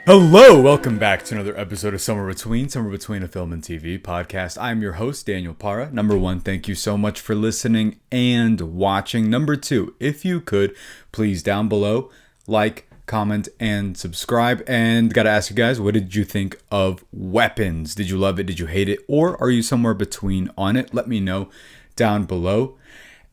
Hello, welcome back to another episode of Somewhere Between a Film and TV podcast. I'm your host, Daniel Parra. Number one, thank you so much for listening and watching. Number two, if you could, please down below, like, comment, and subscribe. And gotta ask you guys, what did you think of Weapons? Did you love it? Did you hate it? Or are you somewhere between on it? Let me know down below.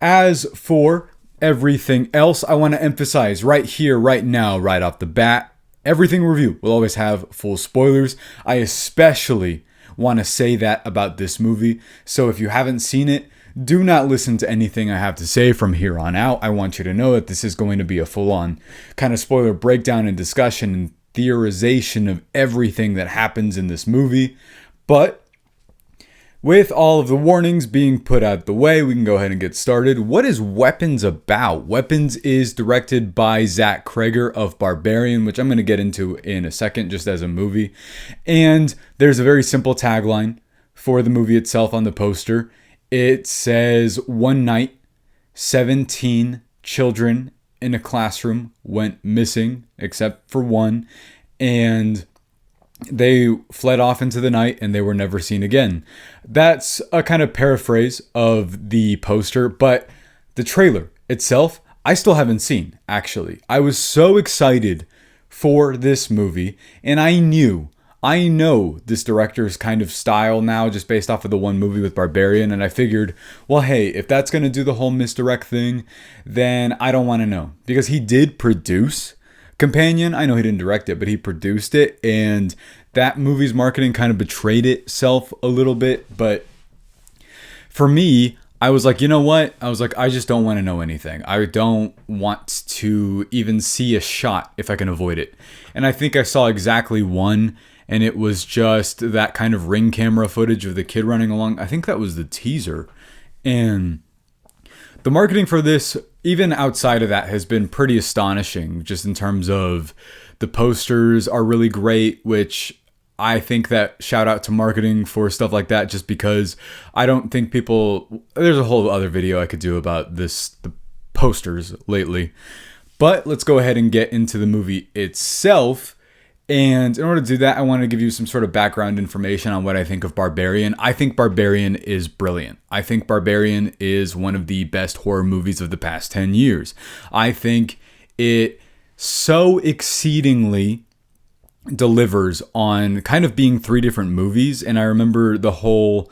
As for everything else, I want to emphasize right here, right now, right off the bat, everything review will always have full spoilers. I especially want to say that about this movie. So if you haven't seen it, do not listen to anything I have to say from here on out. I want you to know that this is going to be a full-on kind of spoiler breakdown and discussion and theorization of everything that happens in this movie. But with all of the warnings being put out the way, we can go ahead and get started. What is Weapons about? Weapons is directed by Zach Cregger of Barbarian, which I'm going to get into in a second just as a movie. And there's a very simple tagline for the movie itself on the poster. It says, "One night, 17 children in a classroom went missing, except for one, and they fled off into the night and they were never seen again." That's a kind of paraphrase of the poster, but the trailer itself, I still haven't seen, actually. I was so excited for this movie, and I know this director's kind of style now just based off of the one movie with Barbarian, and I figured, well, hey, if that's going to do the whole misdirect thing, then I don't want to know. Because he did produce Companion. I know he didn't direct it, but he produced it, and that movie's marketing kind of betrayed itself a little bit. But for me, I was like, you know what? I just don't want to know anything. I don't want to even see a shot if I can avoid it. And I think I saw exactly one, and it was just that kind of Ring camera footage of the kid running along. I think that was the teaser. And the marketing for this, even outside of that, has been pretty astonishing, just in terms of the posters are really great, which I think that shout out to marketing for stuff like that, just because I don't think there's a whole other video I could do about the posters lately. But let's go ahead and get into the movie itself. And in order to do that, I want to give you some sort of background information on what I think of Barbarian. I think Barbarian is brilliant. I think Barbarian is one of the best horror movies of the past 10 years. I think it so exceedingly delivers on kind of being three different movies. And I remember the whole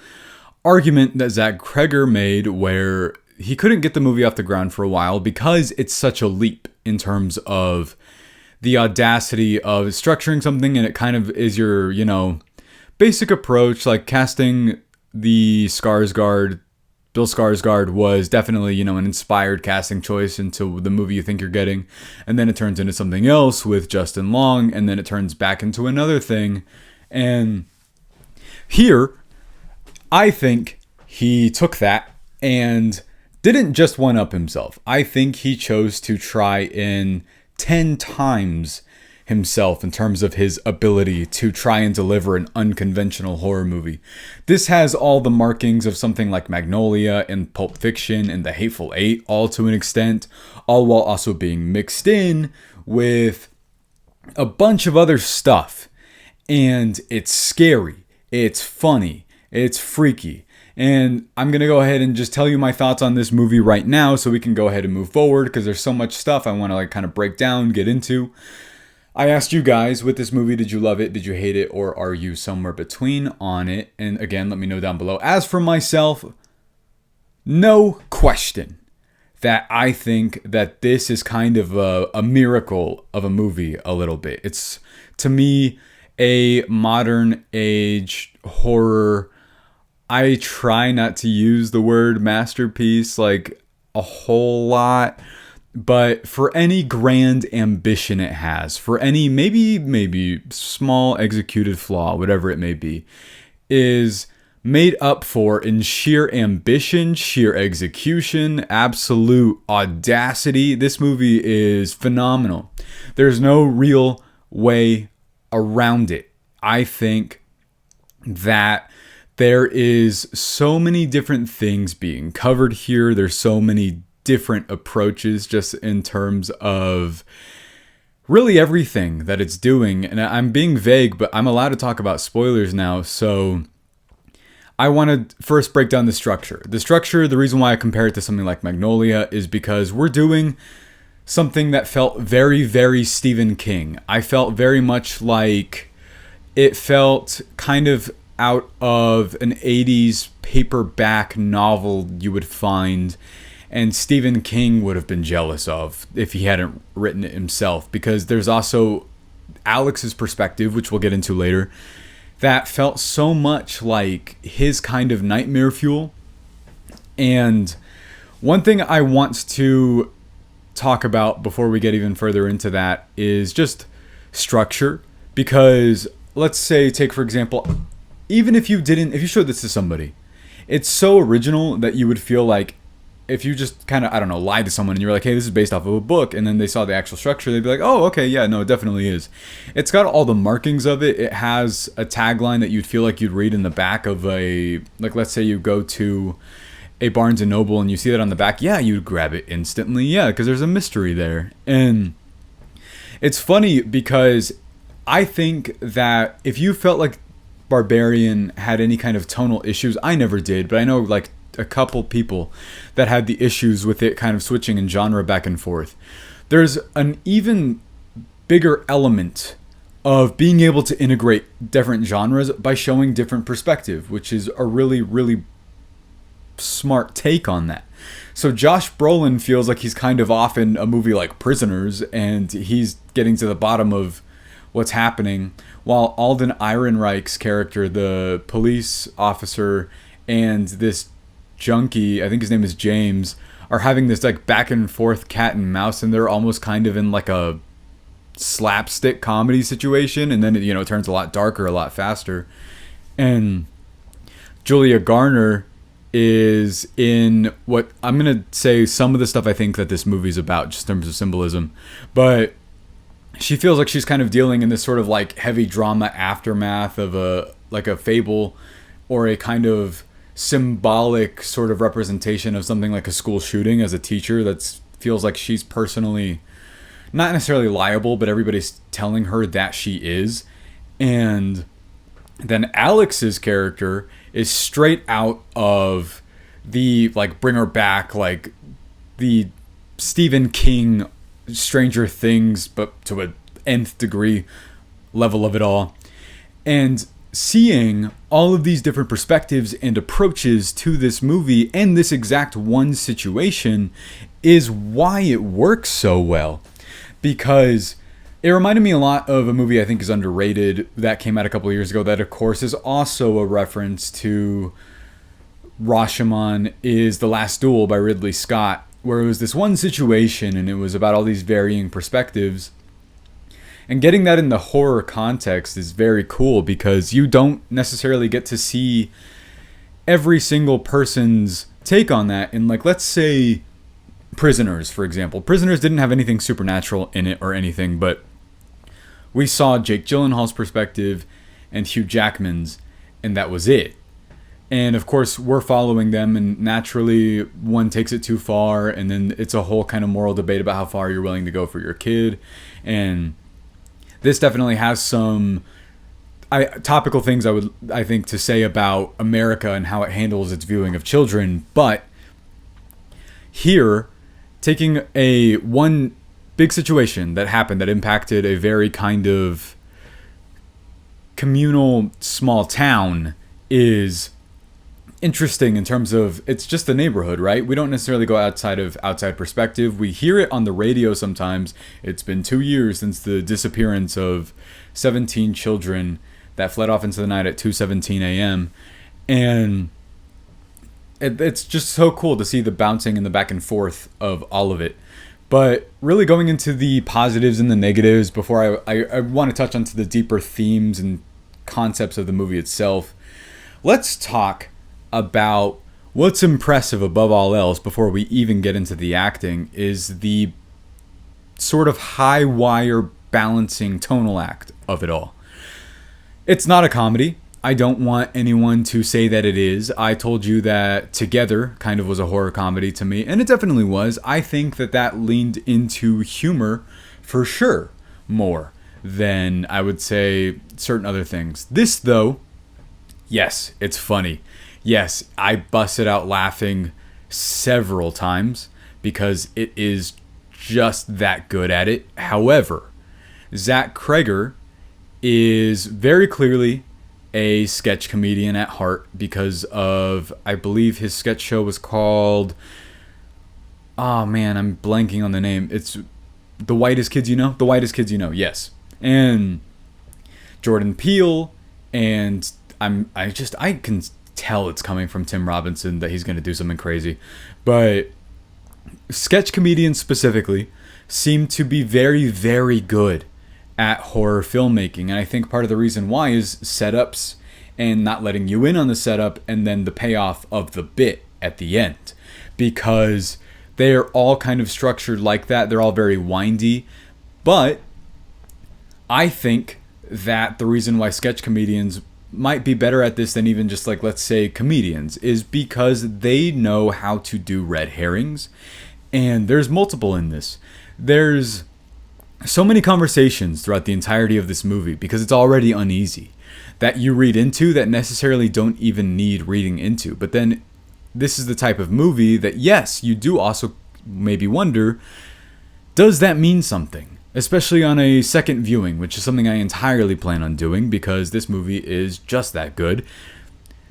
argument that Zach Cregger made where he couldn't get the movie off the ground for a while because it's such a leap in terms of the audacity of structuring something, and it kind of is your, basic approach. Like casting the Skarsgård, Bill Skarsgård was definitely, an inspired casting choice into the movie you think you're getting, and then it turns into something else with Justin Long, and then it turns back into another thing. And here, I think he took that and didn't just one-up himself. I think he chose to try and 10 times himself in terms of his ability to try and deliver an unconventional horror movie. This has all the markings of something like Magnolia and Pulp Fiction and The Hateful Eight, all to an extent, all while also being mixed in with a bunch of other stuff. And it's scary, it's funny, it's freaky. And I'm going to go ahead and just tell you my thoughts on this movie right now so we can go ahead and move forward, because there's so much stuff I want to kind of break down, get into. I asked you guys with this movie, did you love it? Did you hate it? Or are you somewhere between on it? And again, let me know down below. As for myself, no question that I think that this is kind of a miracle of a movie a little bit. It's, to me, a modern age horror. I try not to use the word masterpiece like a whole lot, but for any grand ambition it has, for any maybe small executed flaw, whatever it may be, is made up for in sheer ambition, sheer execution, absolute audacity. This movie is phenomenal. There's no real way around it. I think that there is so many different things being covered here. There's so many different approaches just in terms of really everything that it's doing. And I'm being vague, but I'm allowed to talk about spoilers now. So I want to first break down the structure. The structure, the reason why I compare it to something like Magnolia is because we're doing something that felt very, very Stephen King. I felt very much like it felt kind of out of an 80s paperback novel you would find, and Stephen King would have been jealous of if he hadn't written it himself, because there's also Alex's perspective, which we'll get into later, that felt so much like his kind of nightmare fuel. And one thing I want to talk about before we get even further into that is just structure, because let's say, take for example, even if you showed this to somebody, it's so original that you would feel like if you just kind of, I don't know, lied to someone and you're like, hey, this is based off of a book, and then they saw the actual structure, they'd be like, oh, okay, yeah, no, it definitely is. It's got all the markings of it. It has a tagline that you'd feel like you'd read in the back of a, like, let's say you go to a Barnes & Noble and you see that on the back, yeah, you'd grab it instantly, yeah, because there's a mystery there. And it's funny because I think that if you felt like Barbarian had any kind of tonal issues, I never did, but I know like a couple people that had the issues with it kind of switching in genre back and forth. There's an even bigger element of being able to integrate different genres by showing different perspective, which is a really, really smart take on that. So Josh Brolin feels like he's kind of off in a movie like Prisoners, and he's getting to the bottom of what's happening, while Alden Ehrenreich's character, the police officer, and this junkie, I think his name is James, are having this like back and forth cat and mouse, and they're almost kind of in like a slapstick comedy situation, and then it turns a lot darker a lot faster. And Julia Garner is in what I'm gonna say some of the stuff I think that this movie's about, just in terms of symbolism, but she feels like she's kind of dealing in this sort of like heavy drama aftermath of a fable, or a kind of symbolic sort of representation of something like a school shooting as a teacher. That feels like she's personally not necessarily liable, but everybody's telling her that she is. And then Alex's character is straight out of the like bring her back, like the Stephen King Stranger Things, but to an nth degree level of it all. And seeing all of these different perspectives and approaches to this movie and this exact one situation is why it works so well. Because it reminded me a lot of a movie I think is underrated that came out a couple of years ago, that of course is also a reference to Rashomon, is The Last Duel by Ridley Scott, where it was this one situation and it was about all these varying perspectives. And getting that in the horror context is very cool, because you don't necessarily get to see every single person's take on that. And like, let's say Prisoners, for example. Prisoners didn't have anything supernatural in it or anything, but we saw Jake Gyllenhaal's perspective and Hugh Jackman's, and that was it. And of course, we're following them, and naturally one takes it too far, and then it's a whole kind of moral debate about how far you're willing to go for your kid. And this definitely has some topical things I think to say about America and how it handles its viewing of children. But here, taking a one big situation that happened that impacted a very kind of communal small town is interesting in terms of it's just a neighborhood, right? We don't necessarily go outside perspective. We hear it on the radio sometimes. It's been 2 years since the disappearance of 17 children that fled off into the night at 2:17 a.m. And it's just so cool to see the bouncing and the back and forth of all of it. But really going into the positives and the negatives before I want to touch onto the deeper themes and concepts of the movie itself, let's talk about what's impressive above all else before we even get into the acting, is the sort of high wire balancing tonal act of it all. It's not a comedy. I don't want anyone to say that it is. I told you that Together kind of was a horror comedy to me, and it definitely was. I think that leaned into humor for sure, more than I would say certain other things. This, though, yes, it's funny. Yes, I busted out laughing several times because it is just that good at it. However, Zach Cregger is very clearly a sketch comedian at heart because of, I believe his sketch show was called, oh man, I'm blanking on the name. It's The Whitest Kids You Know? The Whitest Kids You Know, yes. And Jordan Peele, and I can tell it's coming from Tim Robinson that he's going to do something crazy. But sketch comedians specifically seem to be very, very good at horror filmmaking. And I think part of the reason why is setups and not letting you in on the setup and then the payoff of the bit at the end. Because they're all kind of structured like that. They're all very windy. But I think that the reason why sketch comedians might be better at this than even just like, let's say, comedians is because they know how to do red herrings. And there's multiple in this. There's so many conversations throughout the entirety of this movie because it's already uneasy that you read into that necessarily don't even need reading into. But then this is the type of movie that, yes, you do also maybe wonder, does that mean something? Especially on a second viewing, which is something I entirely plan on doing because this movie is just that good.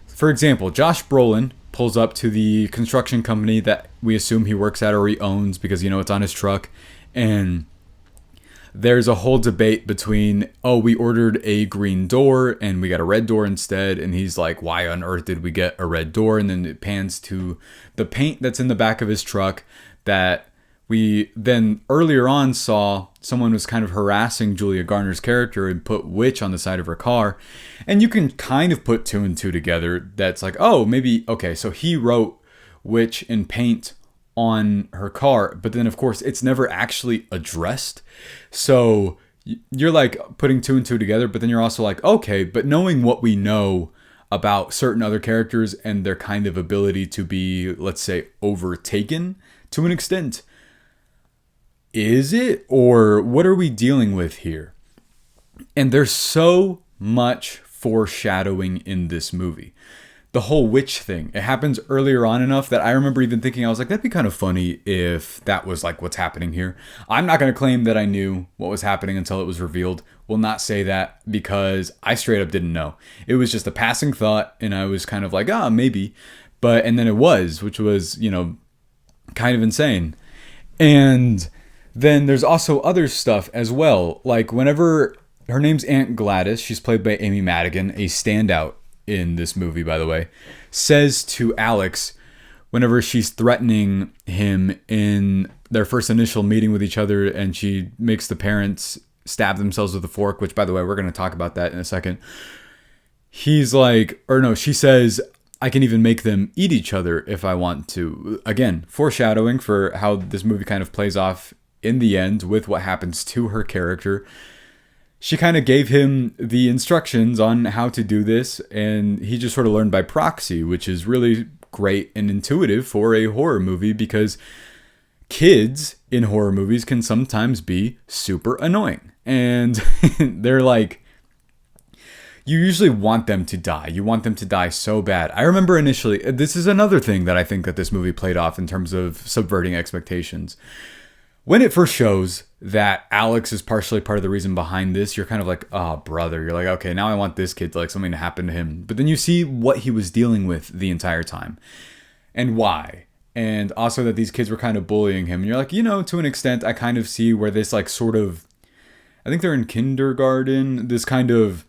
For example, Josh Brolin pulls up to the construction company that we assume he works at or he owns because, you know, it's on his truck. And there's a whole debate between, oh, we ordered a green door and we got a red door instead. And he's like, why on earth did we get a red door? And then it pans to the paint that's in the back of his truck that we then earlier on saw someone was kind of harassing Julia Garner's character and put witch on the side of her car. And you can kind of put two and two together. That's like, oh, maybe, okay, so he wrote witch in paint on her car, but then of course it's never actually addressed. So you're like putting two and two together, but then you're also like, okay, but knowing what we know about certain other characters and their kind of ability to be, let's say, overtaken to an extent, is it? Or what are we dealing with here? And there's so much foreshadowing in this movie. The whole witch thing, it happens earlier on enough that I remember even thinking, I was like, that'd be kind of funny if that was like what's happening here. I'm not going to claim that I knew what was happening until it was revealed. Will not say that because I straight up didn't know. It was just a passing thought and I was kind of like, maybe. And then it was, which was, you know, kind of insane. And then there's also other stuff as well. Like whenever, her name's Aunt Gladys, she's played by Amy Madigan, a standout in this movie, by the way, says to Alex, whenever she's threatening him in their first initial meeting with each other, and she makes the parents stab themselves with a fork, which, by the way, we're going to talk about that in a second. He's like, or no, she says, I can even make them eat each other if I want to. Again, foreshadowing for how this movie kind of plays off in the end with what happens to her character. She kind of gave him the instructions on how to do this, and he just sort of learned by proxy, which is really great and intuitive for a horror movie because kids in horror movies can sometimes be super annoying. And they're like, you usually want them to die. You want them to die so bad. I remember initially, this is another thing that I think that this movie played off in terms of subverting expectations. When it first shows that Alex is partially part of the reason behind this, you're kind of like, oh, brother. You're like, okay, now I want this kid to like something to happen to him. But then you see what he was dealing with the entire time and why. And also that these kids were kind of bullying him. And you're like, you know, to an extent, I kind of see where this like sort of, I think they're in kindergarten, this kind of,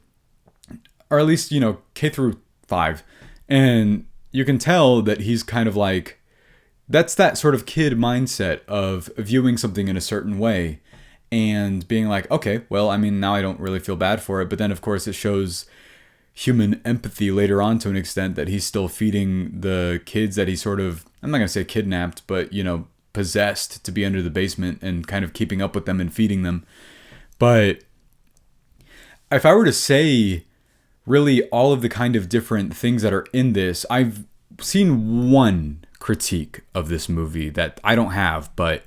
or at least, you know, K through 5. And you can tell that he's kind of like, that's that sort of kid mindset of viewing something in a certain way and being like, okay, well, I mean, now I don't really feel bad for it. But then, of course, it shows human empathy later on to an extent that he's still feeding the kids that he sort of, I'm not going to say kidnapped, but, you know, possessed to be under the basement and kind of keeping up with them and feeding them. But if I were to say really all of the kind of different things that are in this, I've seen one critique of this movie that I don't have, but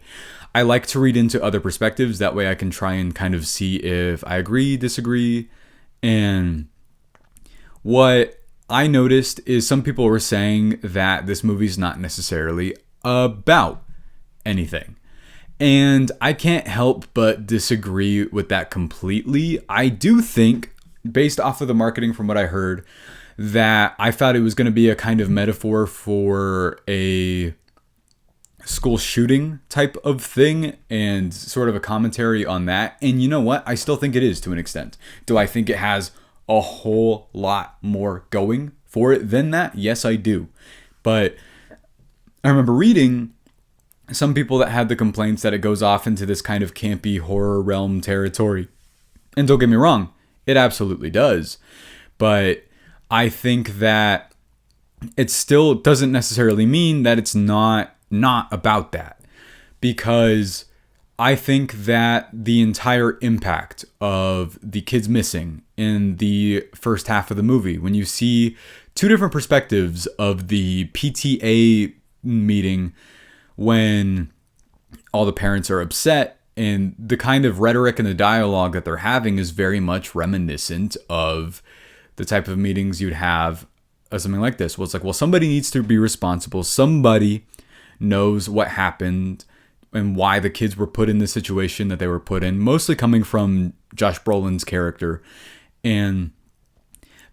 I like to read into other perspectives. That way I can try and kind of see if I agree, disagree. And what I noticed is some people were saying that this movie's not necessarily about anything. And I can't help but disagree with that completely. I do think, based off of the marketing from what I heard, that I thought it was going to be a kind of metaphor for a school shooting type of thing and sort of a commentary on that. And you know what? I still think it is to an extent. Do I think it has a whole lot more going for it than that? Yes, I do. But I remember reading some people that had the complaints that it goes off into this kind of campy horror realm territory. And don't get me wrong, it absolutely does. But I think that it still doesn't necessarily mean that it's not about that. Because I think that the entire impact of the kids missing in the first half of the movie, when you see two different perspectives of the PTA meeting when all the parents are upset, and the kind of rhetoric and the dialogue that they're having is very much reminiscent of the type of meetings you'd have of something like this. Well, it's like, well, somebody needs to be responsible. Somebody knows what happened and why the kids were put in the situation that they were put in, mostly coming from Josh Brolin's character. And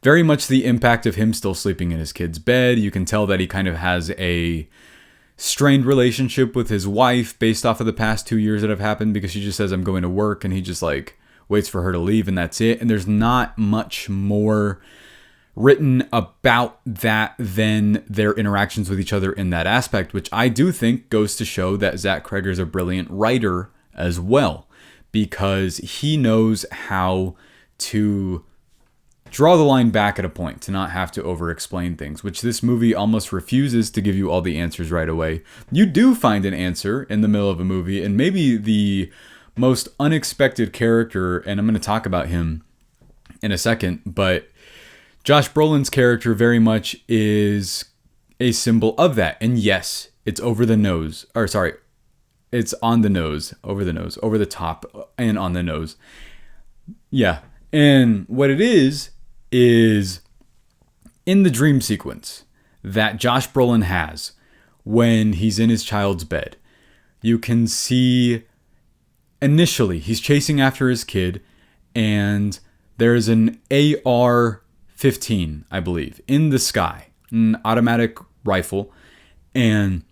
very much the impact of him still sleeping in his kid's bed. You can tell that he kind of has a strained relationship with his wife based off of the past 2 years that have happened, because she just says, I'm going to work, and he just like waits for her to leave, and that's it. And there's not much more written about that than their interactions with each other in that aspect, which I do think goes to show that Zach Cregger is a brilliant writer as well, because he knows how to draw the line back at a point to not have to over-explain things, which this movie almost refuses to give you all the answers right away. You do find an answer in the middle of a movie, and maybe the most unexpected character, and I'm going to talk about him in a second, but Josh Brolin's character very much is a symbol of that. And yes, it's over the nose, or sorry, it's on the nose, over the top, and on the nose. Yeah. And what it is in the dream sequence that Josh Brolin has when he's in his child's bed, you can see initially he's chasing after his kid, and there's an AR-15, I believe, in the sky, an automatic rifle, and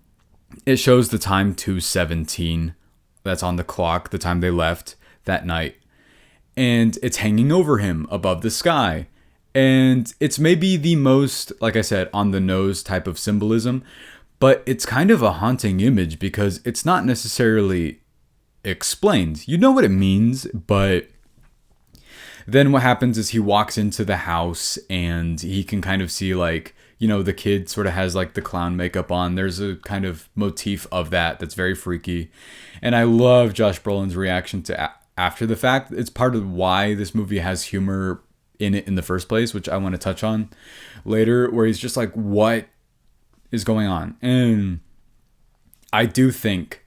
it shows the time 2:17. That's on the clock, the time they left that night. And it's hanging over him above the sky. And it's maybe the most, like I said, on the nose type of symbolism, but it's kind of a haunting image because it's not necessarily explained. You know what it means, but then what happens is he walks into the house and he can kind of see, like, you know, the kid sort of has like the clown makeup on. There's a kind of motif of that that's very freaky. And I love Josh Brolin's reaction to after the fact. It's part of why this movie has humor in it in the first place, which I want to touch on later, where he's just like, what is going on? And I do think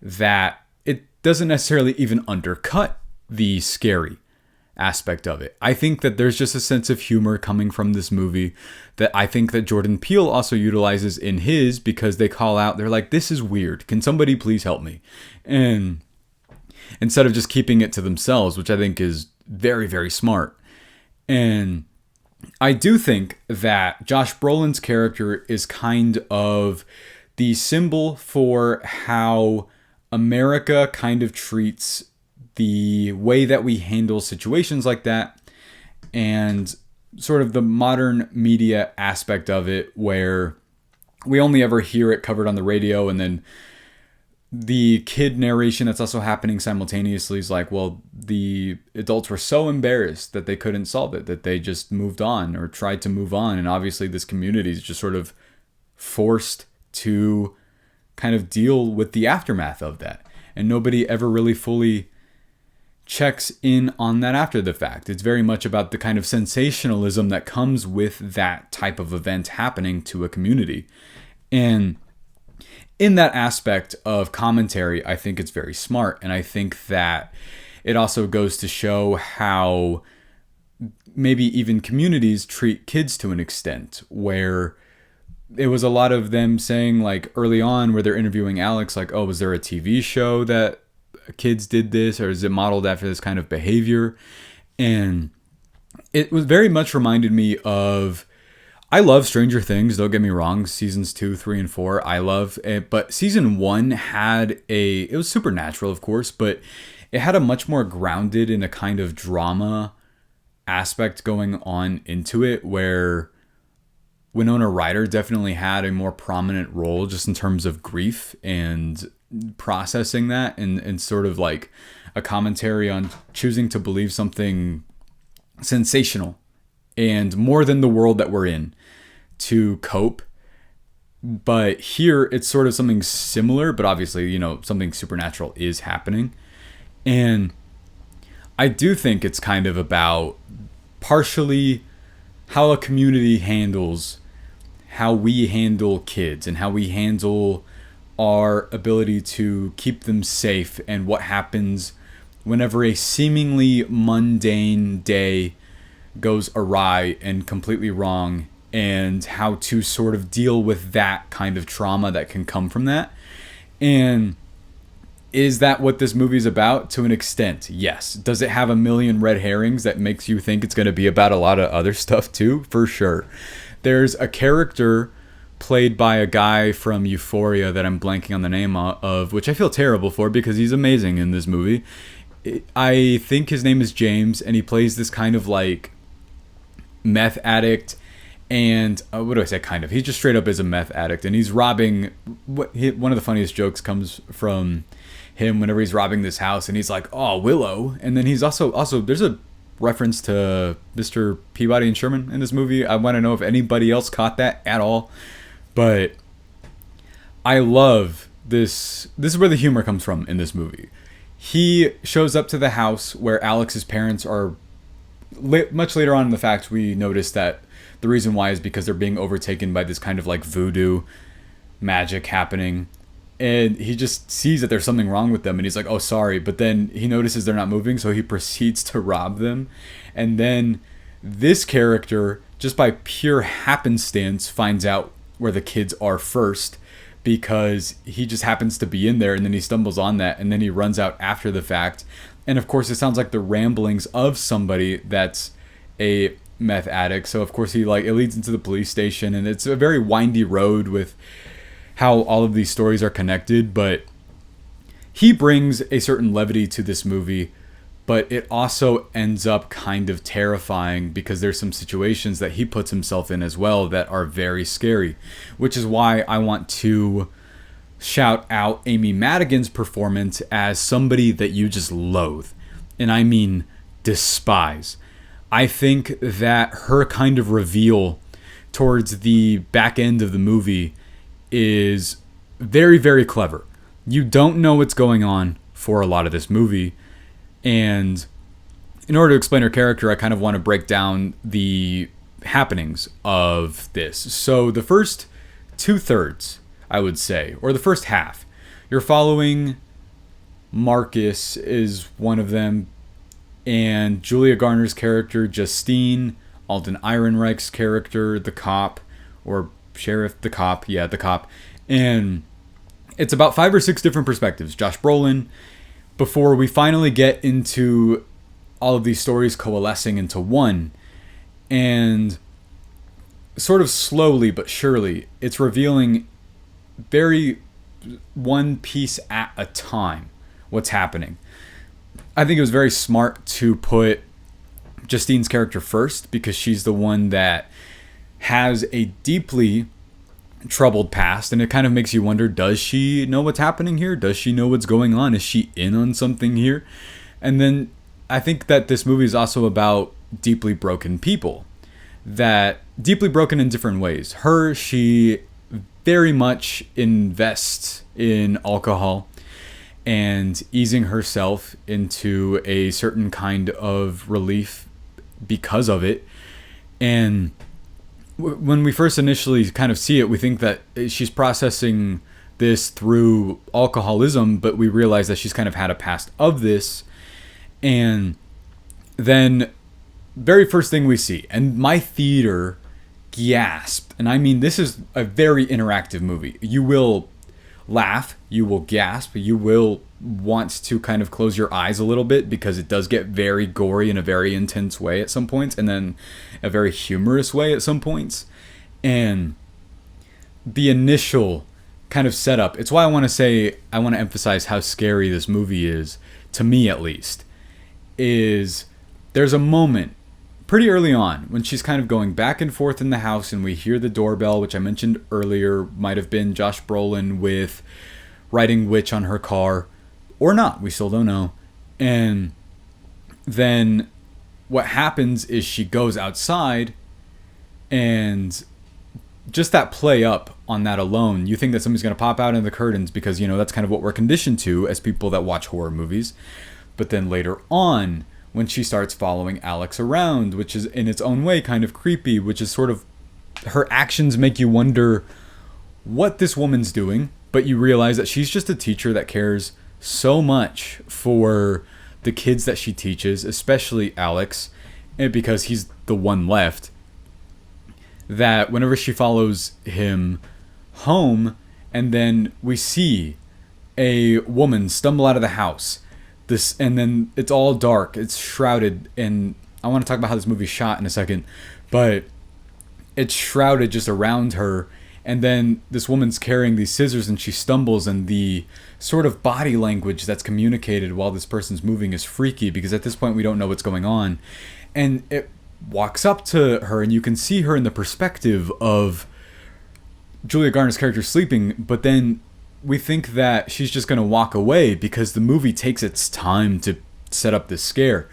that it doesn't necessarily even undercut the scary aspect of it. I think that there's just a sense of humor coming from this movie that I think that Jordan Peele also utilizes in his, because they call out, they're like, this is weird. Can somebody please help me? And instead of just keeping it to themselves, which I think is very, very smart. And I do think that Josh Brolin's character is kind of the symbol for how America kind of treats the way that we handle situations like that, and sort of the modern media aspect of it, where we only ever hear it covered on the radio, and then the kid narration that's also happening simultaneously is like, well, the adults were so embarrassed that they couldn't solve it, that they just moved on or tried to move on. And obviously this community is just sort of forced to kind of deal with the aftermath of that. And nobody ever really fully checks in on that after the fact. It's very much about the kind of sensationalism that comes with that type of event happening to a community. And in that aspect of commentary, I think it's very smart. And I think that it also goes to show how maybe even communities treat kids to an extent, where it was a lot of them saying, like, early on where they're interviewing Alex, like, oh, was there a TV show that kids did this, or is it modeled after this kind of behavior? And it was very much reminded me of, I love Stranger Things, don't get me wrong, seasons 2, 3, and 4, I love it, but season 1 had it was supernatural, of course, but it had a much more grounded in a kind of drama aspect going on into it, where Winona Ryder definitely had a more prominent role just in terms of grief and processing that, and sort of like a commentary on choosing to believe something sensational and more than the world that we're in to cope. But here it's sort of something similar, but obviously, something supernatural is happening. And I do think it's kind of about partially how a community handles how we handle kids and how we handle our ability to keep them safe, and what happens whenever a seemingly mundane day goes awry and completely wrong, and how to sort of deal with that kind of trauma that can come from that. And is that what this movie's about? To an extent, yes. Does it have a million red herrings that makes you think it's going to be about a lot of other stuff too? For sure. There's a character played by a guy from Euphoria that I'm blanking on the name of, which I feel terrible for because he's amazing in this movie. I think his name is James, and he plays this kind of like meth addict. And what do I say, kind of? He just straight up is a meth addict, and he's robbing. One of the funniest jokes comes from him whenever he's robbing this house, and he's like, "Oh, Willow," and then he's also there's a reference to Mr. Peabody and Sherman in this movie. I want to know if anybody else caught that at all, but I love this. This is where the humor comes from in this movie. He shows up to the house where Alex's parents are. Much later on in the fact, we notice that the reason why is because they're being overtaken by this kind of like voodoo magic happening. And he just sees that there's something wrong with them, and he's like, oh, sorry. But then he notices they're not moving, so he proceeds to rob them. And then this character, just by pure happenstance, finds out where the kids are first, because he just happens to be in there, and then he stumbles on that, and then he runs out after the fact. And of course, it sounds like the ramblings of somebody that's a meth addict. So of course, it leads into the police station, and it's a very windy road with how all of these stories are connected. But he brings a certain levity to this movie, but it also ends up kind of terrifying because there's some situations that he puts himself in as well that are very scary, which is why I want to shout out Amy Madigan's performance as somebody that you just loathe, and I mean despise. I think that her kind of reveal towards the back end of the movie is very, very clever. You don't know what's going on for a lot of this movie, and in order to explain her character, I kind of want to break down the happenings of this. So the first 2/3, I would say, or the first half, you're following Marcus is one of them, and Julia Garner's character, Justine, Alden Ehrenreich's character, the cop, or sheriff, the cop, and it's about 5 or 6 different perspectives. Josh Brolin, before we finally get into all of these stories coalescing into one, and sort of slowly but surely, it's revealing very one piece at a time what's happening. I think it was very smart to put Justine's character first, because she's the one that has a deeply troubled past, and it kind of makes you wonder, does she know what's happening here? Does she know what's going on? Is she in on something here? And then I think that this movie is also about deeply broken people, that deeply broken in different ways. She very much invests in alcohol and easing herself into a certain kind of relief because of it. And when we first initially kind of see it, we think that she's processing this through alcoholism, but we realize that she's kind of had a past of this. And then very first thing we see, and my theater gasped, and I mean, this is a very interactive movie. You will laugh, you will gasp, you will want to kind of close your eyes a little bit, because it does get very gory in a very intense way at some points, and then a very humorous way at some points. And the initial kind of setup, it's why I want to emphasize how scary this movie is, to me at least, is there's a moment pretty early on when she's kind of going back and forth in the house, and we hear the doorbell, which I mentioned earlier might have been Josh Brolin with writing witch on her car, or not, we still don't know. And then what happens is she goes outside, and just that play up on that alone, you think that somebody's going to pop out in the curtains, because, you know, that's kind of what we're conditioned to as people that watch horror movies. But then later on, when she starts following Alex around, which is in its own way kind of creepy, which is sort of, her actions make you wonder what this woman's doing, but you realize that she's just a teacher that cares so much for the kids that she teaches, especially Alex, and because he's the one left, that whenever she follows him home, and then we see a woman stumble out of the house, and then it's all dark, it's shrouded, and I want to talk about how this movie's shot in a second, but it's shrouded just around her, and then this woman's carrying these scissors, and she stumbles, and the sort of body language that's communicated while this person's moving is freaky, because at this point we don't know what's going on. And it walks up to her, and you can see her in the perspective of Julia Garner's character sleeping, but then we think that she's just going to walk away, because the movie takes its time to set up this scare.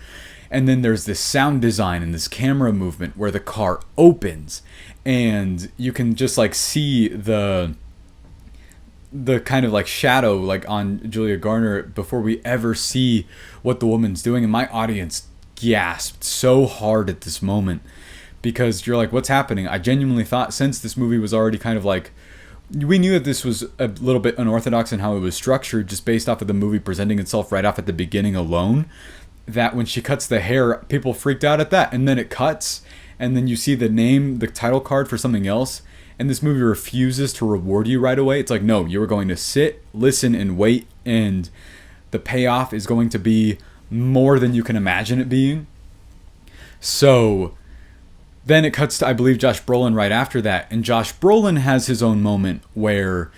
And then there's this sound design and this camera movement where the car opens, and you can just like see the kind of like shadow like on Julia Garner before we ever see what the woman's doing. And my audience gasped so hard at this moment, because you're like, what's happening? I genuinely thought, since this movie was already kind of like, we knew that this was a little bit unorthodox in how it was structured, just based off of the movie presenting itself right off at the beginning alone, that when she cuts the hair, people freaked out at that. And then it cuts, and then you see the title card for something else, and this movie refuses to reward you right away. It's like, no, you are going to sit, listen, and wait, and the payoff is going to be more than you can imagine it being. So then it cuts to, I believe, Josh Brolin right after that, and Josh Brolin has his own moment where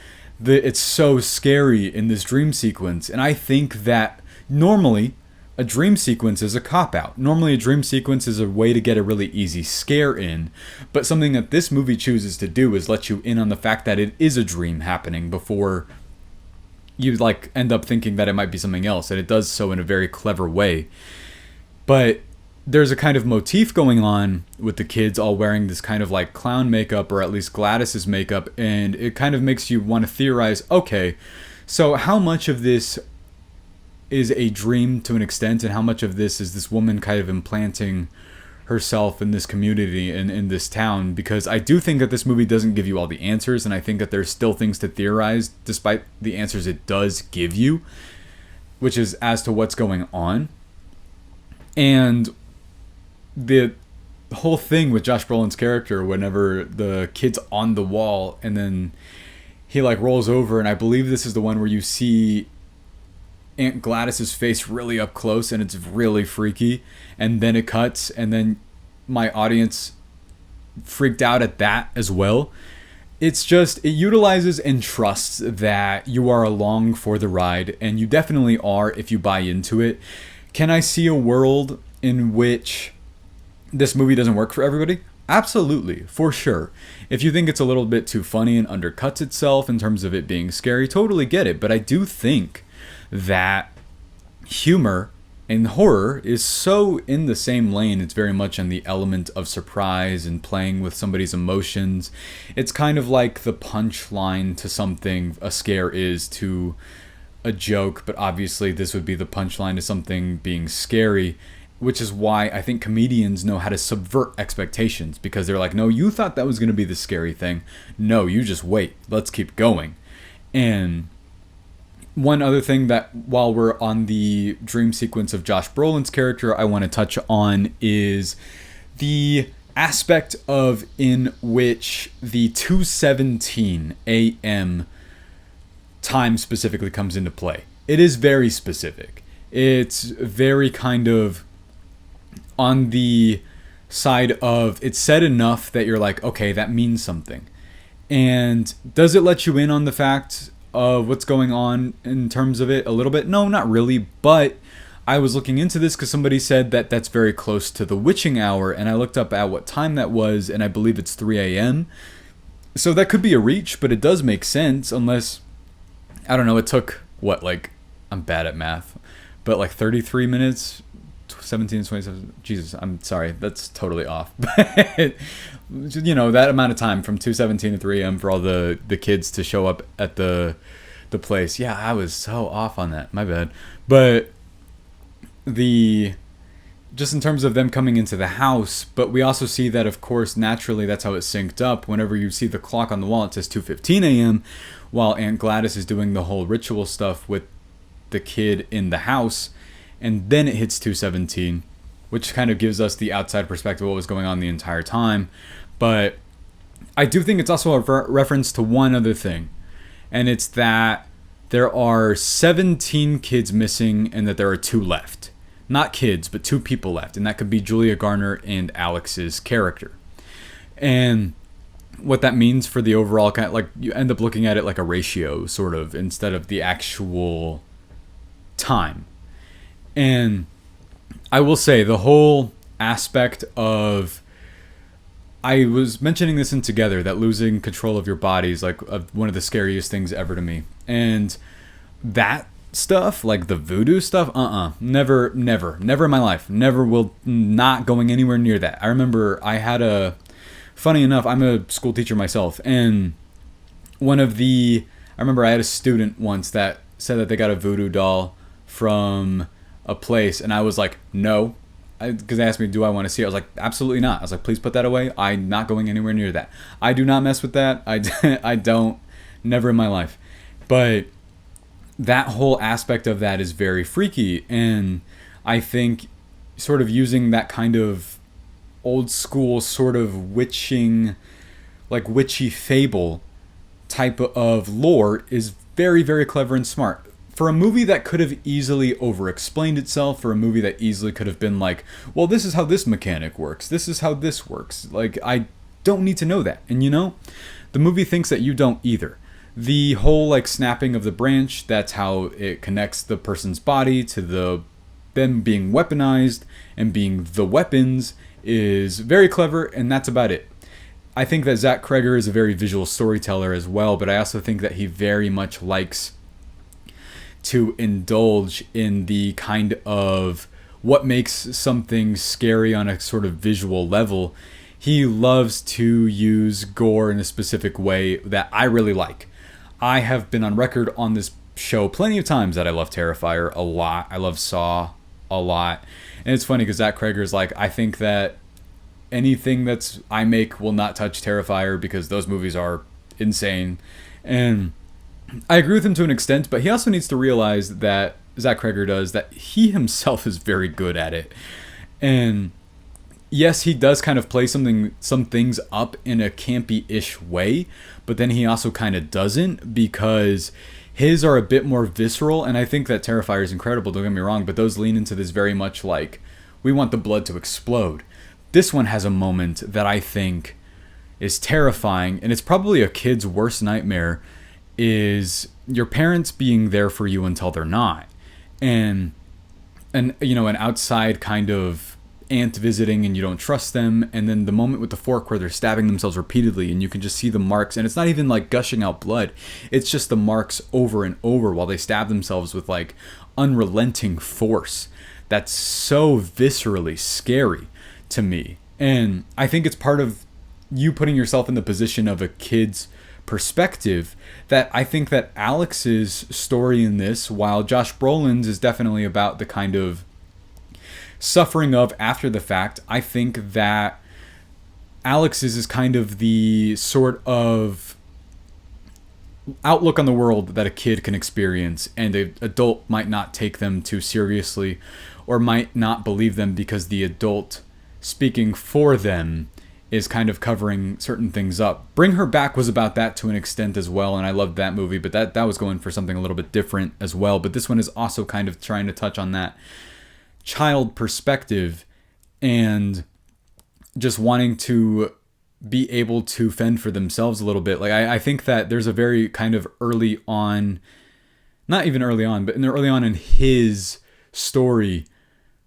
it's so scary in this dream sequence. And I think that normally a dream sequence is a cop-out. Normally a dream sequence is a way to get a really easy scare in, but something that this movie chooses to do is let you in on the fact that it is a dream happening before you like end up thinking that it might be something else, and it does so in a very clever way. But there's a kind of motif going on with the kids all wearing this kind of like clown makeup, or at least Gladys's makeup, and it kind of makes you want to theorize, okay, so how much of this is a dream to an extent, and how much of this is this woman kind of implanting herself in this community and in this town? Because I do think that this movie doesn't give you all the answers, and I think that there's still things to theorize despite the answers it does give you, which is as to what's going on. And the whole thing with Josh Brolin's character, whenever the kid's on the wall and then he like rolls over, and I believe this is the one where you see Aunt Gladys's face really up close, and it's really freaky, and then it cuts, and then my audience freaked out at that as well. It's just, it utilizes and trusts that you are along for the ride, and you definitely are if you buy into it. Can I see a world in which this movie doesn't work for everybody? Absolutely, for sure. If you think it's a little bit too funny and undercuts itself in terms of it being scary, totally get it. But I do think that humor and horror is so in the same lane. It's very much on the element of surprise and playing with somebody's emotions. It's kind of like the punchline to something a scare is to a joke, but obviously this would be the punchline to something being scary, which is why I think comedians know how to subvert expectations, because they're like, no, you thought that was going to be the scary thing. No, you just wait. Let's keep going. And one other thing that, while we're on the dream sequence of Josh Brolin's character, I want to touch on is the aspect of in which the 2:17 a.m. time specifically comes into play. It is very specific. It's very kind of on the side of, it's said enough that you're like, okay, that means something. And does it let you in on the fact of what's going on in terms of it a little bit? No, not really. But I was looking into this because somebody said that that's very close to the witching hour, and I looked up at what time that was, and I believe it's 3 a.m. So that could be a reach, but it does make sense, unless, I don't know, it took, what, like, I'm bad at math, but like 33 minutes, 17 to 27, Jesus, I'm sorry, that's totally off. But, you know, that amount of time from 2:17 to 3 a.m. for all the kids to show up at the place. Yeah, I was so off on that, my bad. But just in terms of them coming into the house, but we also see that, of course, naturally, that's how it synced up. Whenever you see the clock on the wall, it says 2:15 a.m., while Aunt Gladys is doing the whole ritual stuff with the kid in the house, and then it hits 2:17, which kind of gives us the outside perspective of what was going on the entire time. But I do think it's also a reference to one other thing, and it's that there are 17 kids missing and that there are 2 left. Not kids, but 2 people left, and that could be Julia Garner and Alex's character. And what that means for the overall kind of, like, you end up looking at it like a ratio, sort of, instead of the actual time. And I will say the whole aspect of, I was mentioning this in Together, that losing control of your body is like one of the scariest things ever to me. And that stuff, like the voodoo stuff, never in my life, not going anywhere near that. I remember funny enough, I'm a school teacher myself, and I remember I had a student once that said that they got a voodoo doll from a place, and I was like, no, because they asked me, do I want to see it? I was like, absolutely not. I was like, please put that away. I'm not going anywhere near that. I do not mess with that. I don't, never in my life. But that whole aspect of that is very freaky, and I think sort of using that kind of old school sort of witchy fable type of lore is very, very clever and smart. For a movie that could have easily over-explained itself, for a movie that easily could have been like, well, this is how this mechanic works, this is how this works. Like, I don't need to know that. And you know, the movie thinks that you don't either. The whole, like, snapping of the branch, that's how it connects the person's body to them being weaponized and being the weapons, is very clever, and that's about it. I think that Zach Cregger is a very visual storyteller as well, but I also think that he very much likes to indulge in the kind of what makes something scary on a sort of visual level. He loves to use gore in a specific way that I really like. I have been on record on this show plenty of times that I love Terrifier a lot. I love Saw a lot. And it's funny because Zach Cregger is like, I think that anything that's I make will not touch Terrifier because those movies are insane. And I agree with him to an extent, but he also needs to realize that Zach Cregger does, that he himself is very good at it. And yes, he does kind of play some things up in a campy-ish way, but then he also kind of doesn't, because his are a bit more visceral, and I think that Terrifier is incredible, don't get me wrong, but those lean into this very much like, we want the blood to explode. This one has a moment that I think is terrifying, and it's probably a kid's worst nightmare, is your parents being there for you until they're not. And you know, an outside kind of aunt visiting and you don't trust them, and then the moment with the fork where they're stabbing themselves repeatedly and you can just see the marks, and it's not even like gushing out blood, it's just the marks over and over while they stab themselves with like unrelenting force. That's so viscerally scary to me. And I think it's part of you putting yourself in the position of a kid's perspective, that I think that Alex's story in this, while Josh Brolin's is definitely about the kind of suffering of after the fact, I think that Alex's is kind of the sort of outlook on the world that a kid can experience, and an adult might not take them too seriously or might not believe them because the adult speaking for them is kind of covering certain things up. Bring Her Back was about that to an extent as well, and I loved that movie, but that was going for something a little bit different as well. But this one is also kind of trying to touch on that child perspective and just wanting to be able to fend for themselves a little bit. Like I think that there's a very kind of early on, not even early on, but early on in his story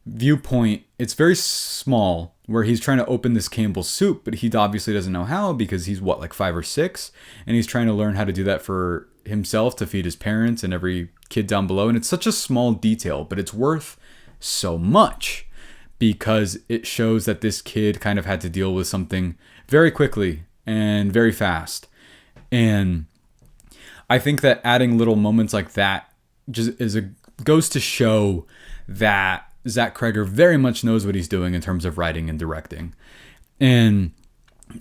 viewpoint, it's very small, where he's trying to open this Campbell's soup, but he obviously doesn't know how because he's like 5 or 6, and he's trying to learn how to do that for himself to feed his parents and every kid down below. And it's such a small detail, but it's worth so much because it shows that this kid kind of had to deal with something very quickly and very fast. And I think that adding little moments like that just goes to show that Zach Cregger very much knows what he's doing in terms of writing and directing. And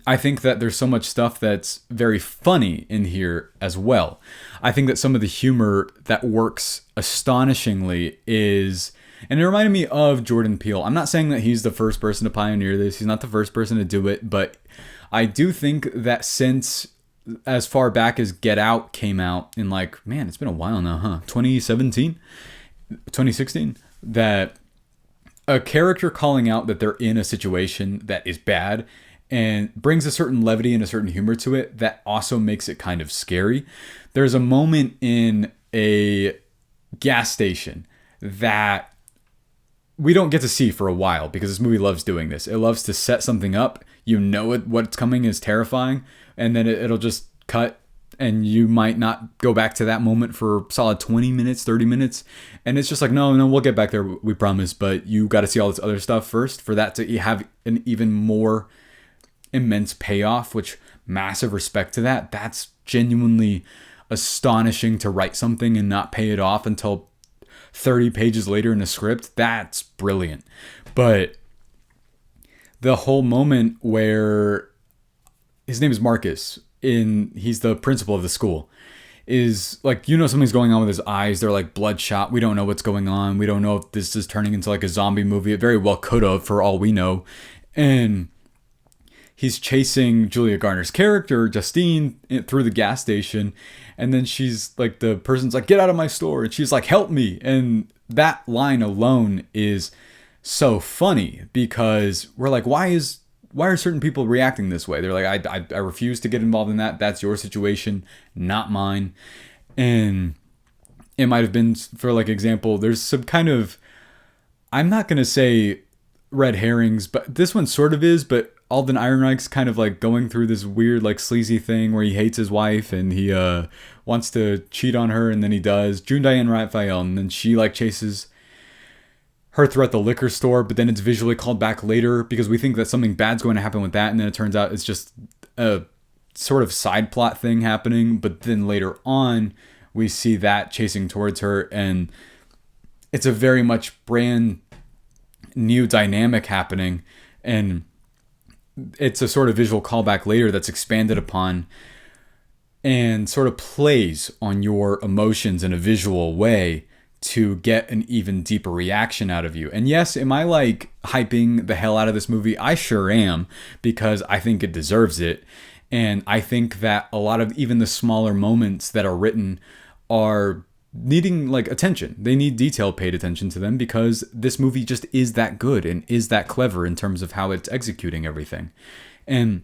I think that there's so much stuff that's very funny in here as well. I think that some of the humor that works astonishingly is, and it reminded me of Jordan Peele. I'm not saying that he's the first person to pioneer this. He's not the first person to do it, but I do think that since as far back as Get Out came out in it's been a while now, huh? 2017, 2016, that a character calling out that they're in a situation that is bad and brings a certain levity and a certain humor to it that also makes it kind of scary. There's a moment in a gas station that we don't get to see for a while because this movie loves doing this. It loves to set something up. You know what's coming is terrifying, and then it'll just cut, and you might not go back to that moment for solid 20 minutes, 30 minutes. And it's just like, no, we'll get back there, we promise. But you got to see all this other stuff first for that to have an even more immense payoff, which massive respect to that. That's genuinely astonishing to write something and not pay it off until 30 pages later in a script. That's brilliant. But the whole moment where his name is Marcus, he's the principal of the school, is like, something's going on with his eyes. They're like bloodshot. We don't know what's going on. We don't know if this is turning into like a zombie movie. It very well could have, for all we know. And he's chasing Julia Garner's character, Justine, through the gas station. And then she's like, the person's like, get out of my store. And she's like, help me. And that line alone is so funny because we're like, why are certain people reacting this way? They're like, I refuse to get involved in that. That's your situation, not mine. And it might have been, for like example, there's some kind of, I'm not going to say red herrings, but this one sort of is, but Alden Ehrenreich's kind of like going through this weird like sleazy thing where he hates his wife and he wants to cheat on her, and then he does. June Diane Raphael, and then she like chases her throughout the liquor store, but then it's visually called back later because we think that something bad's going to happen with that, and then it turns out it's just a sort of side plot thing happening. But then later on we see that chasing towards her, and it's a very much brand new dynamic happening, and it's a sort of visual callback later that's expanded upon and sort of plays on your emotions in a visual way to get an even deeper reaction out of you. And yes, am I like hyping the hell out of this movie? I sure am, because I think it deserves it. And I think that a lot of even the smaller moments that are written are needing like attention. They need detail paid attention to them because this movie just is that good and is that clever in terms of how it's executing everything. And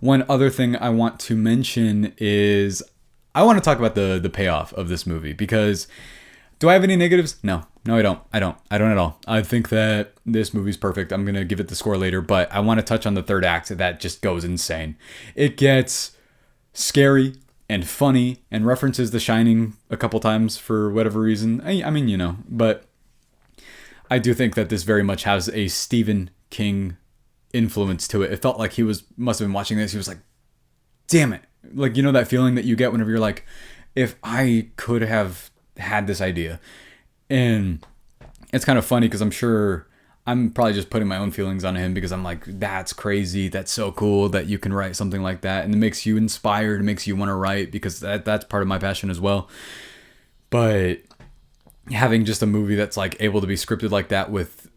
one other thing I want to mention is I want to talk about the payoff of this movie, because do I have any negatives? No, I don't at all. I think that this movie's perfect. I'm going to give it the score later, but I want to touch on the third act that just goes insane. It gets scary and funny and references The Shining a couple times for whatever reason. I mean, but I do think that this very much has a Stephen King influence to it. It felt like he must have been watching this. He was like, damn it. Like, that feeling that you get whenever you're like, if I could have had this idea. And it's kind of funny because I'm sure I'm probably just putting my own feelings on him because I'm like, that's crazy. That's so cool that you can write something like that. And it makes you inspired. It makes you want to write because that's part of my passion as well. But having just a movie that's like able to be scripted like that with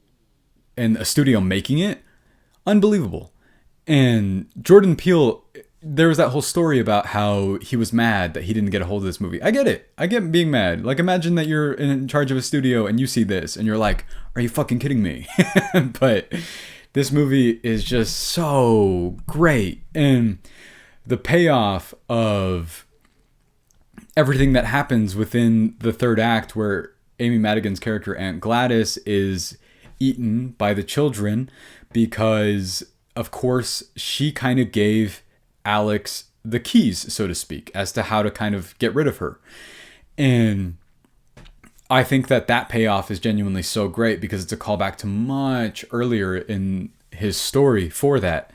and a studio making it, unbelievable. And Jordan Peele, there was that whole story about how he was mad that he didn't get a hold of this movie. I get it. I get being mad. Like, imagine that you're in charge of a studio and you see this and you're like, are you fucking kidding me? But this movie is just so great. And the payoff of everything that happens within the third act, where Amy Madigan's character, Aunt Gladys, is eaten by the children because, of course, she kind of gave Alex the keys, so to speak, as to how to kind of get rid of her. And I think that payoff is genuinely so great because it's a callback to much earlier in his story for that.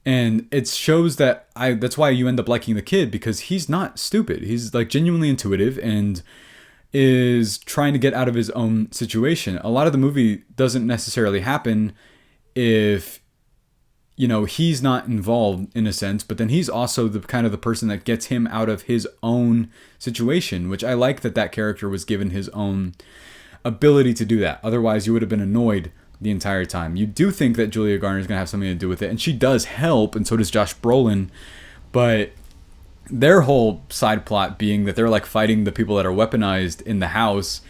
And it shows that that's why you end up liking the kid, because he's not stupid. He's like genuinely intuitive and is trying to get out of his own situation. A lot of the movie doesn't necessarily happen if, you know, he's not involved in a sense, but then he's also the kind of the person that gets him out of his own situation, which I like that character was given his own ability to do that. Otherwise, you would have been annoyed the entire time. You do think that Julia Garner is going to have something to do with it, and she does help, and so does Josh Brolin, but their whole side plot being that they're like fighting the people that are weaponized in the house,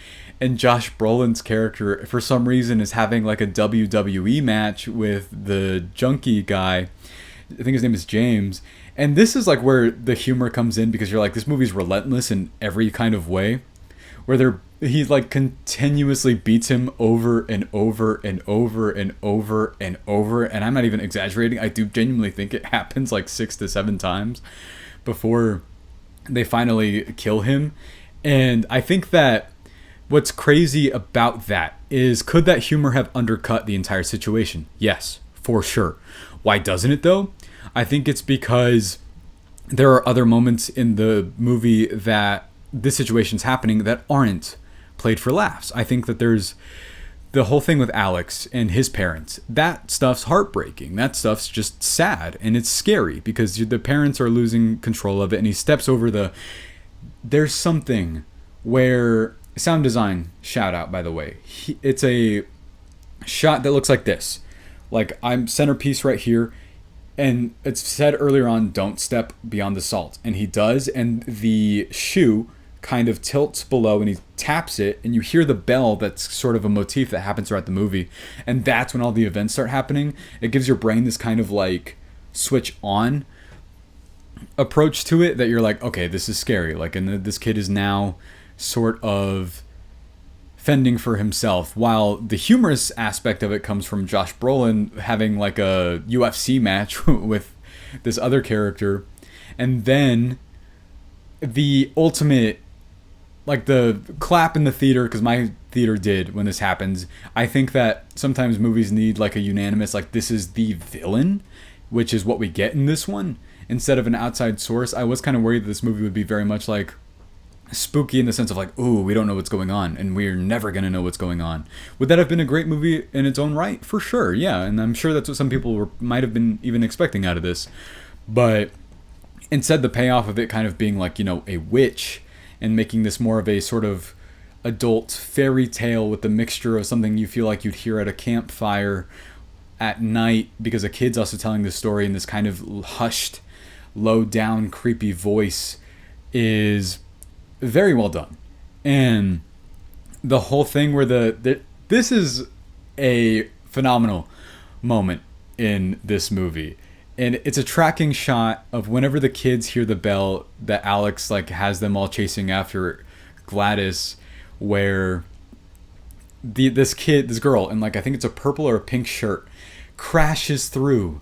and Josh Brolin's character for some reason is having like a WWE match with the junkie guy. I think his name is James. And this is like where the humor comes in, because you're like, this movie's relentless in every kind of way, where he like continuously beats him over and over and over and over and over. And I'm not even exaggerating. I do genuinely think it happens like 6 to 7 times before they finally kill him. And I think that what's crazy about that is, could that humor have undercut the entire situation? Yes, for sure. Why doesn't it though? I think it's because there are other moments in the movie that this situation's happening that aren't played for laughs. I think that there's the whole thing with Alex and his parents. That stuff's heartbreaking. That stuff's just sad, and it's scary because the parents are losing control of it, and he steps over there's something where sound design, shout out, by the way. It's a shot that looks like this. Like, I'm centerpiece right here, and it's said earlier on, don't step beyond the salt. And he does, and the shoe kind of tilts below, and he taps it, and you hear the bell that's sort of a motif that happens throughout the movie. And that's when all the events start happening. It gives your brain this kind of like switch on approach to it that you're like, okay, this is scary. Like, and this kid is now sort of fending for himself, while the humorous aspect of it comes from Josh Brolin having like a UFC match with this other character. And then the ultimate, like the clap in the theater, because my theater did when this happens. I think that sometimes movies need like a unanimous, like, this is the villain, which is what we get in this one, instead of an outside source. I was kind of worried that this movie would be very much like spooky in the sense of like, ooh, we don't know what's going on, and we're never going to know what's going on. Would that have been a great movie in its own right? For sure, yeah. And I'm sure that's what some people might have been even expecting out of this. But instead, the payoff of it kind of being like, you know, a witch, and making this more of a sort of adult fairy tale with the mixture of something you feel like you'd hear at a campfire at night, because a kid's also telling this story in this kind of hushed, low down, creepy voice, is very well done. And the whole thing where this is a phenomenal moment in this movie. And it's a tracking shot of whenever the kids hear the bell that Alex like has them all chasing after Gladys, where this girl in like, I think it's a purple or a pink shirt, crashes through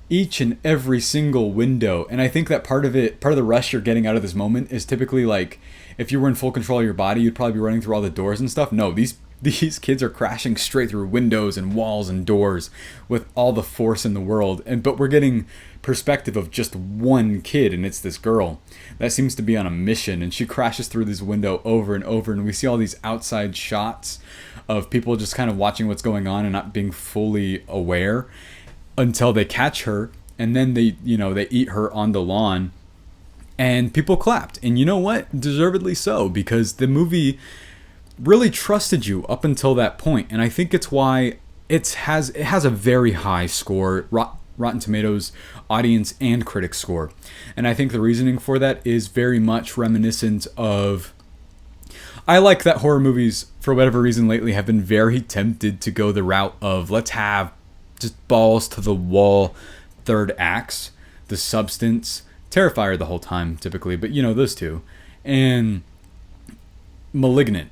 each and every single window. And I think that part of the rush you're getting out of this moment is typically like, if you were in full control of your body, you'd probably be running through all the doors and stuff. No, these these kids are crashing straight through windows and walls and doors with all the force in the world, but we're getting perspective of just one kid, and it's this girl that seems to be on a mission, and she crashes through this window over and over, and we see all these outside shots of people just kind of watching what's going on and not being fully aware until they catch her, and then they eat her on the lawn, and people clapped. And you know what? Deservedly so, because the movie really trusted you up until that point. And I think it's why it has a very high score, Rotten Tomatoes audience and critic score. And I think the reasoning for that is very much reminiscent of, I like that horror movies, for whatever reason lately, have been very tempted to go the route of, let's have just balls to the wall third acts, the substance, Terrifier the whole time typically, but those two, and Malignant,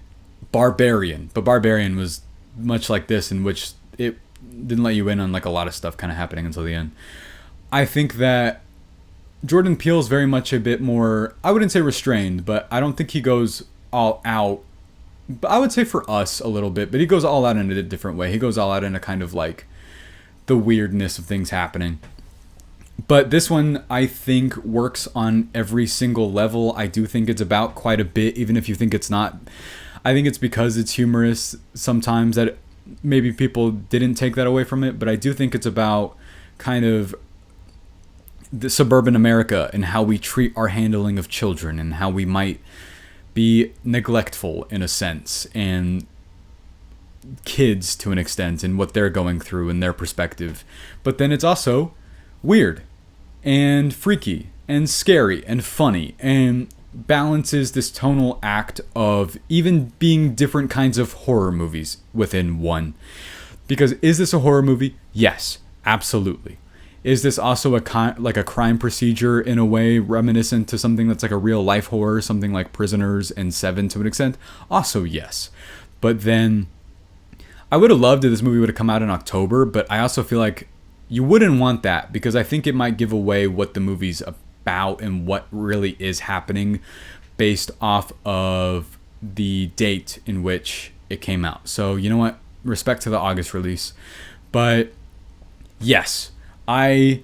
Barbarian. But Barbarian was much like this, in which it didn't let you in on like a lot of stuff kind of happening until the end. I think that Jordan Peele is very much a bit more, I wouldn't say restrained, but I don't think he goes all out. But I would say for us a little bit, but he goes all out in a different way. He goes all out in a kind of like the weirdness of things happening. But this one, I think, works on every single level. I do think it's about quite a bit, even if you think it's not. I think it's because it's humorous sometimes that maybe people didn't take that away from it. But I do think it's about kind of the suburban America and how we treat our handling of children and how we might be neglectful in a sense, and kids to an extent, and what they're going through and their perspective. But then it's also weird and freaky and scary and funny, and balances this tonal act of even being different kinds of horror movies within one. Because is this a horror movie? Yes, absolutely. Is this also like a crime procedure in a way reminiscent to something that's like a real life horror, something like Prisoners and Seven to an extent? Also yes. But then I would have loved if this movie would have come out in October, but I also feel like you wouldn't want that, because I think it might give away what the movie's about and what really is happening based off of the date in which it came out. So you know what? Respect to the August release. But yes, I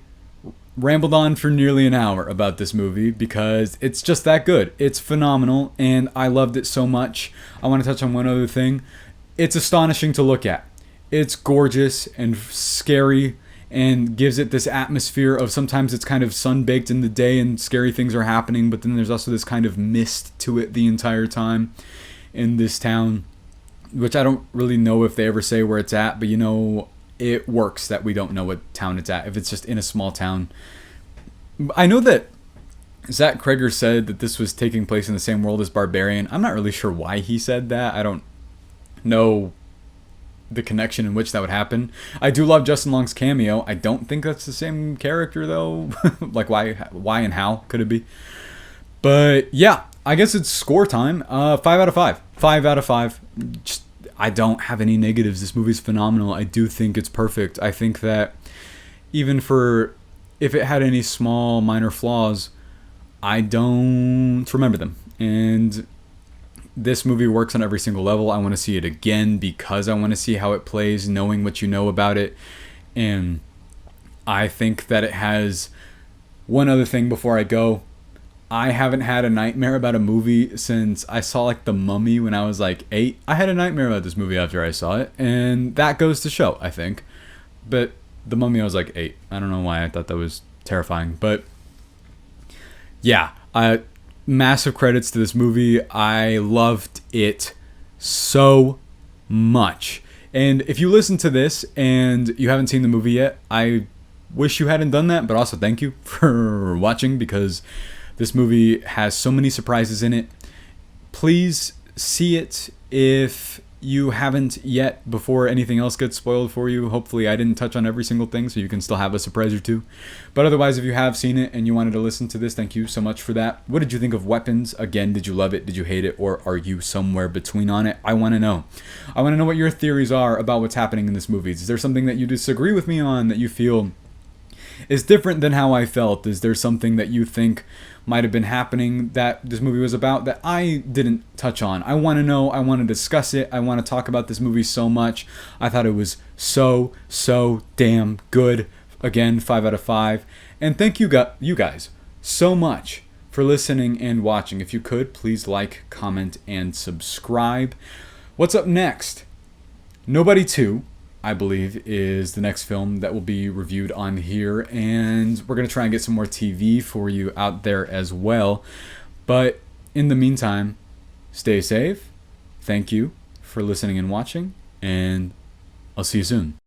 rambled on for nearly an hour about this movie because it's just that good. It's phenomenal, and I loved it so much. I want to touch on one other thing. It's astonishing to look at. It's gorgeous and scary, and gives it this atmosphere of sometimes it's kind of sun-baked in the day and scary things are happening, but then there's also this kind of mist to it the entire time in this town, which I don't really know if they ever say where it's at, but it works that we don't know what town it's at if it's just in a small town. I know that Zach Cregger said that this was taking place in the same world as Barbarian. I'm not really sure why he said that. I don't know the connection in which that would happen. I do love Justin Long's cameo. I don't think that's the same character though. Like why and how could it be? But yeah, I guess it's score time. 5 out of 5. 5 out of 5. Just, I don't have any negatives. This movie's phenomenal. I do think it's perfect. I think that even for if it had any small minor flaws, I don't remember them. And this movie works on every single level. I want to see it again because I want to see how it plays, knowing what you know about it. And I think that it has one other thing before I go. I haven't had a nightmare about a movie since I saw like The Mummy when I was like 8. I had a nightmare about this movie after I saw it, and that goes to show, I think. But The Mummy, I was like 8. I don't know why I thought that was terrifying, but yeah, massive credits to this movie. I loved it so much. And if you listen to this and you haven't seen the movie yet, I wish you hadn't done that, but also thank you for watching, because this movie has so many surprises in it. Please see it if you haven't yet before anything else gets spoiled for you. Hopefully I didn't touch on every single thing, so you can still have a surprise or two. But otherwise, if you have seen it and you wanted to listen to this, thank you so much for that. What did you think of Weapons? Again, did you love it? Did you hate it? Or are you somewhere between on it? I want to know. I want to know what your theories are about what's happening in this movie. Is there something that you disagree with me on that you feel is different than how I felt. Is there something that you think might have been happening that this movie was about that I didn't touch on? I want to know. I want to discuss it. I want to talk about this movie so much. I thought it was so damn good. Again, 5 out of 5. And thank you guys so much for listening and watching. If you could, please like, comment, and subscribe. What's up next? Nobody 2, I believe, is the next film that will be reviewed on here. And we're going to try and get some more TV for you out there as well. But in the meantime, stay safe. Thank you for listening and watching. And I'll see you soon.